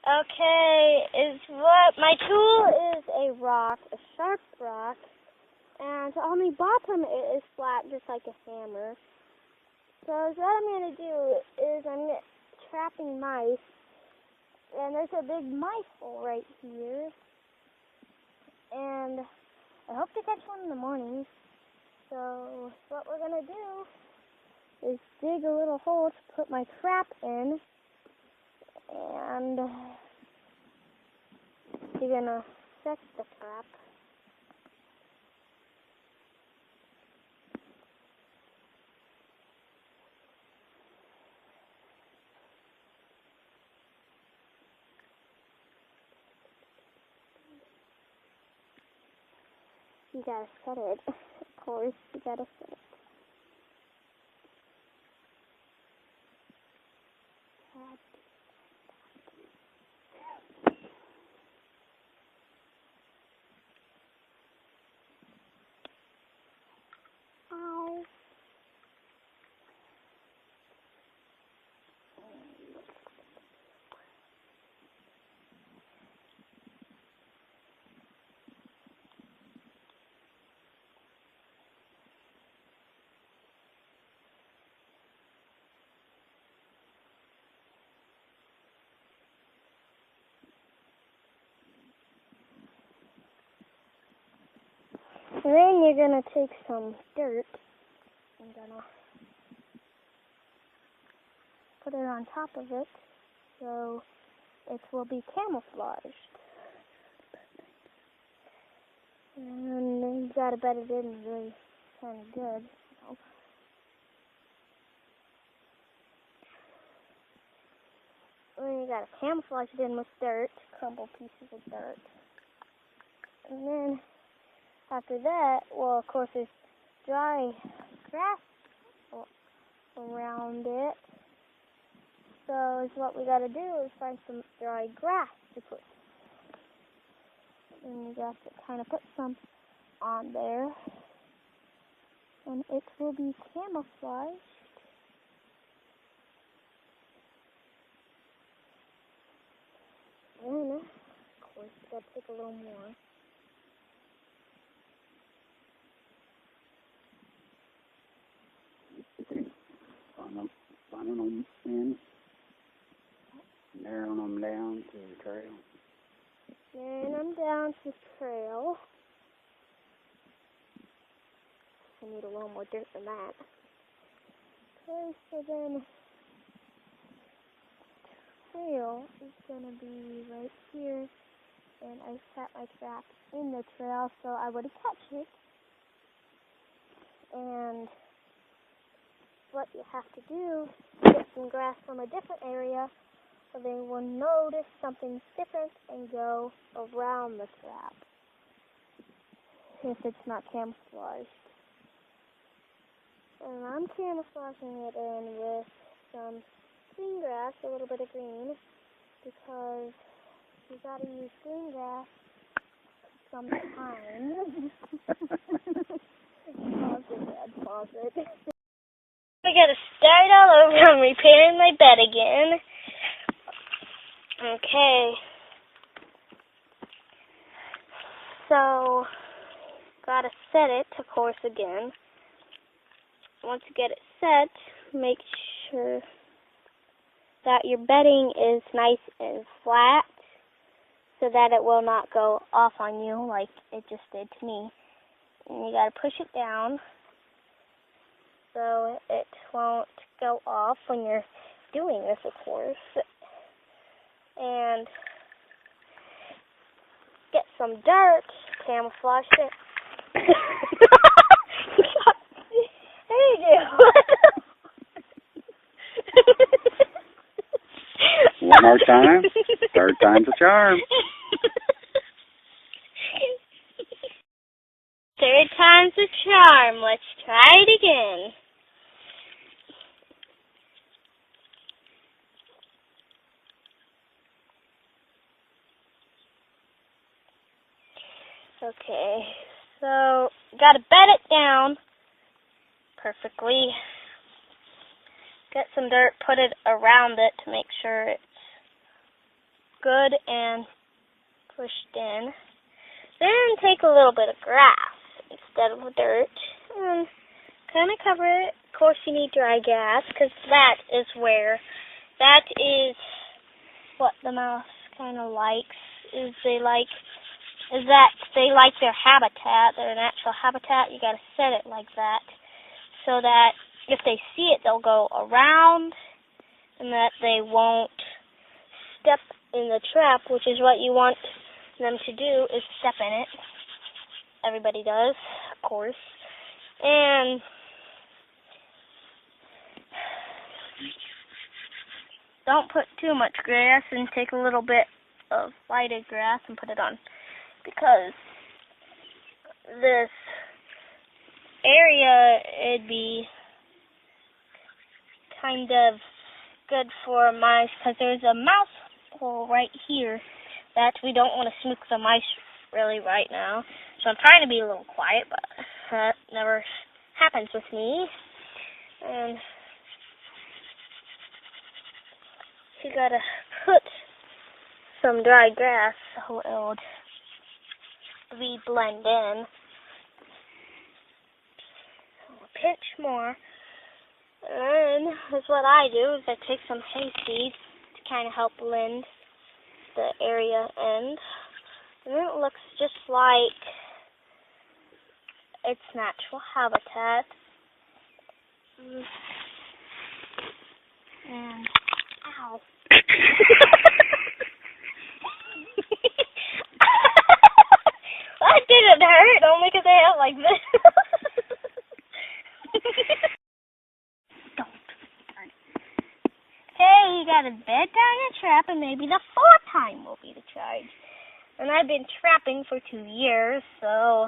Okay, my tool is a rock, a sharp rock, and on the bottom it is flat, just like a hammer. So what I'm going to do is I'm trapping mice, and there's a big mice hole right here, and I hope to catch one in the morning. So what we're going to do is dig a little hole to put my trap in, and you're going to set the trap. You gotta set it, of course, you gotta set it. Ow. And then you're going to take some dirt and going to put it on top of it so it will be camouflaged. And you got to bet it in really kind of good. And then you got to camouflage it in with dirt, crumble pieces of dirt. And then after that, well, of course, there's dry grass around it. So what we got to do is find some dry grass to put. And you got to kind of put some on there. And it will be camouflaged. And, of course, you got to take a little more. Running them in, narrowing them down to the trail. Narrowing them down to the trail. I need a little more dirt than that. Okay, so then the trail is going to be right here, and I set my trap in the trail so I would catch it. And what you have to do is get some grass from a different area so they will notice something different and go around the trap if it's not camouflaged. And I'm camouflaging it in with some green grass, a little bit of green, because you gotta use green grass sometimes. Pause it, Dad, pause it. I gotta start all over. I'm repairing my bed again. Okay. So, gotta set it, of course, again. Once you get it set, make sure that your bedding is nice and flat so that it will not go off on you like it just did to me. And you gotta push it down so it won't go off when you're doing this, of course. And get some dirt, camouflage it. There you go. One more time. Third time's a charm. Third time's a charm. Let's try it again. Okay, so gotta bed it down perfectly. Get some dirt, put it around it to make sure it's good and pushed in. Then take a little bit of grass instead of dirt and kind of cover it. Of course, you need dry grass because that is what the mouse kind of likes. They like their habitat, their natural habitat. You got to set it like that so that if they see it, they'll go around and that they won't step in the trap, which is what you want them to do, is step in it. Everybody does, of course. And don't put too much grass, and take a little bit of lighted grass and put it on, because this area, it'd be kind of good for mice, because there's a mouse hole right here that we don't want to smoke the mice really right now. So I'm trying to be a little quiet, but that never happens with me. And you gotta put some dry grass so it'll blend in. A pinch more. And that's what I do, is I take some hayseed to kind of help blend the area in. And then it looks just like its natural habitat. And ow. That didn't hurt, only because I have like this. Hey, you got a bedtime and trap, and maybe the fourth time will be the charge. And I've been trapping for 2 years, so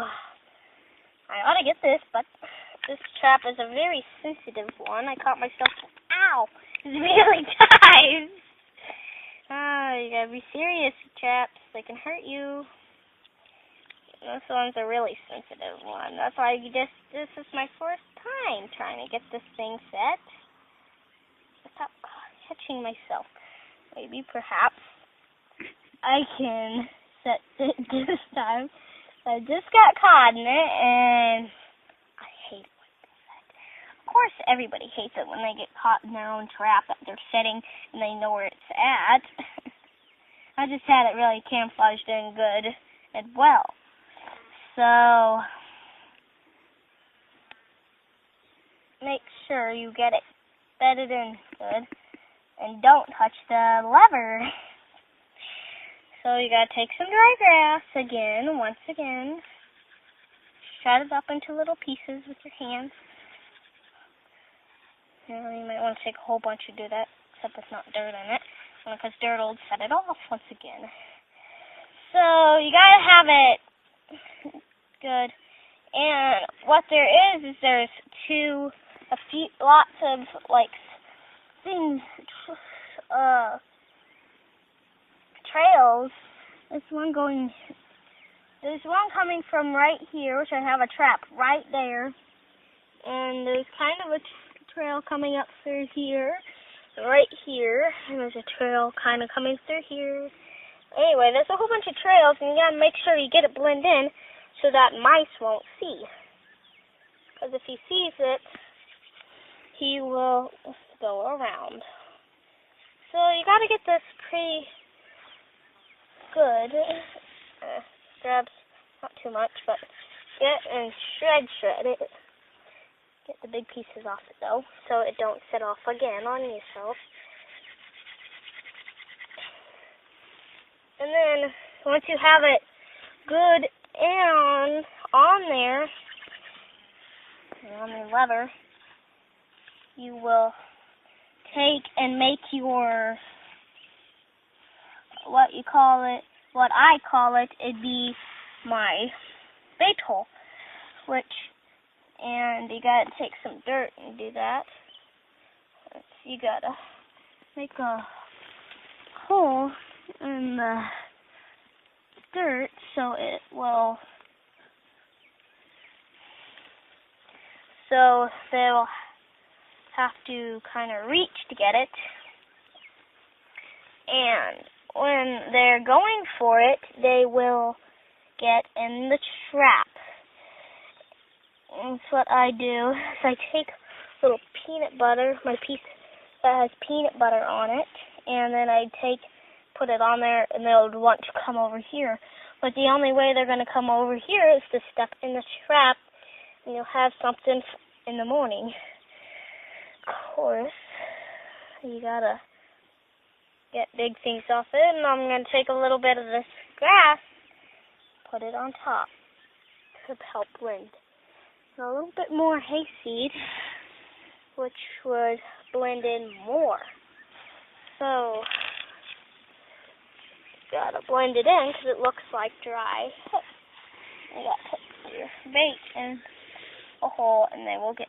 I ought to get this, but this trap is a very sensitive one. I caught myself, ow, really times. You gotta be serious with traps. They can hurt you. This one's a really sensitive one. That's why this is my first time trying to get this thing set. Without catching myself. Maybe, perhaps, I can set it this time. I just got caught in it, and I hate it when they set. Of course, everybody hates it when they get caught in their own trap that they're setting and they know where it's at. I just had it really camouflaged in good and well. So, make sure you get it bedded in good. And don't touch the lever. So you gotta take some dry grass again, once again. Shred it up into little pieces with your hands. You might want to take a whole bunch to do that, except there's not dirt in it, because dirt will set it off once again. So you gotta have it good. And what there is there's lots of like things, trails. There's one coming from right here, which I have a trap right there, and there's kind of a trail coming up through here, right here, and there's a trail kind of coming through here. Anyway, there's a whole bunch of trails, and you gotta make sure you get it blend in so that mice won't see, because if he sees it, he will go around. So you gotta get this pretty good. Grabs not too much, but get and shred it. Get the big pieces off it though, so it don't set off again on yourself. And then once you have it good and on there, on the lever, you will take and make your, what I call it, it'd be my bait hole, and you gotta take some dirt and do that. You gotta make a hole in the dirt so they'll have to kind of reach to get it. And when they're going for it, they will get in the trap. That's what I do. Is I take a little peanut butter, my piece that has peanut butter on it, and then I put it on there, and they'll want to come over here. But the only way they're going to come over here is to step in the trap, and you'll have something in the morning. Of course, you gotta get big things off it, and I'm going to take a little bit of this grass, put it on top to help blend. And a little bit more hayseed, which would blend in more. So, gotta blend it in because it looks like dry. You gotta put your bait in a hole, and they will get